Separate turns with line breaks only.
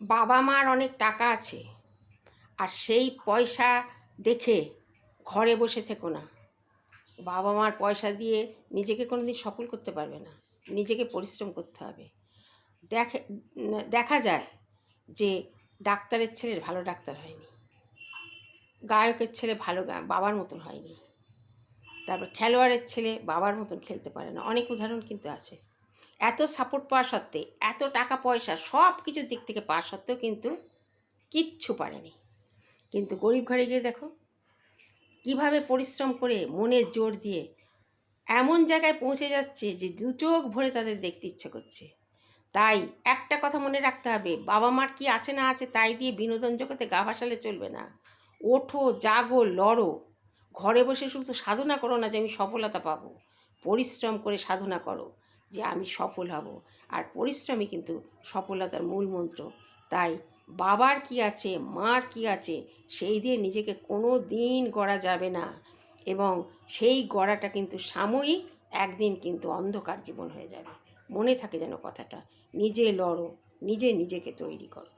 বাবা মার অনেক টাকা আছে, আর সেই পয়সা দেখে ঘরে বসে থেকো না। বাবা মার পয়সা দিয়ে নিজেকে কোনোদিন সফল করতে পারবে না, নিজেকে পরিশ্রম করতে হবে। দেখা যায় যে ডাক্তারের ছেলে ভালো ডাক্তার হয়নি, গায়কের ছেলে ভালো বাবার মতন হয়নি, তারপর খেলোয়াড়ের ছেলে বাবার মতন খেলতে পারে না। অনেক উদাহরণ কিন্তু আছে। এত সাপোর্ট পাওয়া সত্ত্বে, এত টাকা পয়সা সব কিছুর দিক থেকে পাওয়া সত্ত্বেও কিন্তু কিচ্ছু পারেনি। কিন্তু গরিব ঘরে গিয়ে দেখো কিভাবে পরিশ্রম করে মনের জোর দিয়ে এমন জায়গায় পৌঁছে যাচ্ছে যে দু চোখ ভরে তাদের দেখতে ইচ্ছে করছে। তাই একটা কথা মনে রাখতে হবে, বাবা মার কি আছে না আছে তাই দিয়ে বিনোদন জগতে গা ভাসালে চলবে না। ওঠো, জাগো, লড়ো। ঘরে বসে শুধু সাধনা করো না যে আমি সফলতা পাবো, পরিশ্রম করে সাধনা করো যে আমি সফল হব। আর পরিশ্রমই কিন্তু সফলতার মূল মন্ত্র। তাই বাবার কি আছে, মার কি আছে, সেই দিয়ে নিজেকে কোনো দিন গড়া যাবে না। এবং সেই গড়াটা কিন্তু সাময়িক, একদিন কিন্তু অন্ধকার জীবন হয়ে যাবে। মনে থাকে যেন কথাটা। নিজে লড়ো, নিজেকে তৈরি করো।